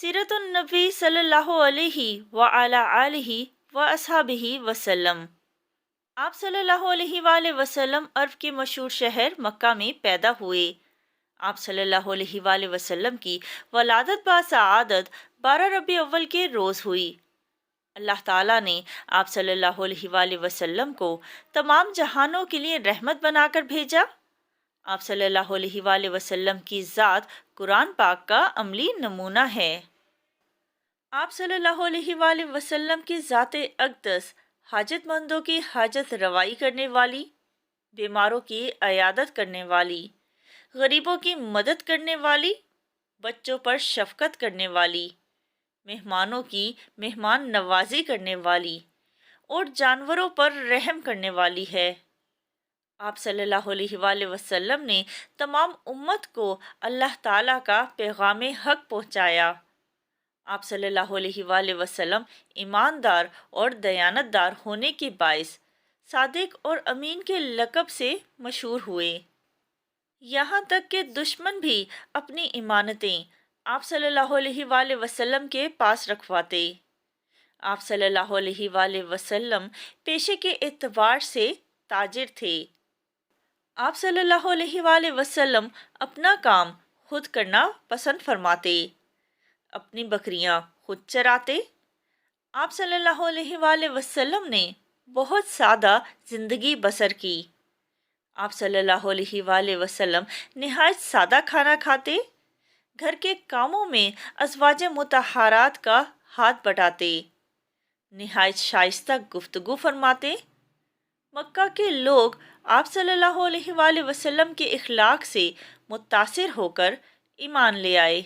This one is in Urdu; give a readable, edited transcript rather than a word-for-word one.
سیرت النبی صلی اللہ علیہ وعلی آلہ و اصحابہ وسلم۔ آپ صلی اللہ علیہ وآلہ وسلم عرب کے مشہور شہر مکہ میں پیدا ہوئے۔ آپ صلی اللہ علیہ وآلہ وسلم کی ولادت باسعادت 12 ربیع اول کے روز ہوئی۔ اللہ تعالیٰ نے آپ صلی اللہ علیہ وآلہ وسلم کو تمام جہانوں کے لیے رحمت بنا کر بھیجا۔ آپ صلی اللہ علیہ وآلہ وسلم کی ذات قرآن پاک کا عملی نمونہ ہے۔ آپ صلی اللہ علیہ وآلہ وسلم کی ذات اقدس حاجت مندوں کی حاجت روائی کرنے والی، بیماروں کی عیادت کرنے والی، غریبوں کی مدد کرنے والی، بچوں پر شفقت کرنے والی، مہمانوں کی مہمان نوازی کرنے والی اور جانوروں پر رحم کرنے والی ہے۔ آپ صلی اللہ علیہ وآلہ وسلم نے تمام امت کو اللہ تعالیٰ کا پیغام حق پہنچایا۔ آپ صلی اللہ علیہ وآلہ وسلم ایماندار اور دیانتدار ہونے کے باعث صادق اور امین کے لقب سے مشہور ہوئے۔ یہاں تک کہ دشمن بھی اپنی امانتیں آپ صلی اللہ علیہ وآلہ وسلم کے پاس رکھواتے۔ آپ صلی اللہ علیہ وآلہ وسلم پیشے کے اعتبار سے تاجر تھے۔ آپ صلی اللہ علیہ وآلہ وسلم اپنا کام خود کرنا پسند فرماتے، اپنی بکریاں خود چراتے۔ آپ صلی اللہ علیہ وآلہ وسلم نے بہت سادہ زندگی بسر کی۔ آپ صلی اللہ علیہ وآلہ وسلم نہایت سادہ کھانا کھاتے، گھر کے کاموں میں ازواج مطہرات کا ہاتھ بٹاتے، نہایت شائستہ گفتگو فرماتے۔ مکہ کے لوگ آپ صلی اللہ علیہ وآلہ وسلم کے اخلاق سے متاثر ہو کر ایمان لے آئے۔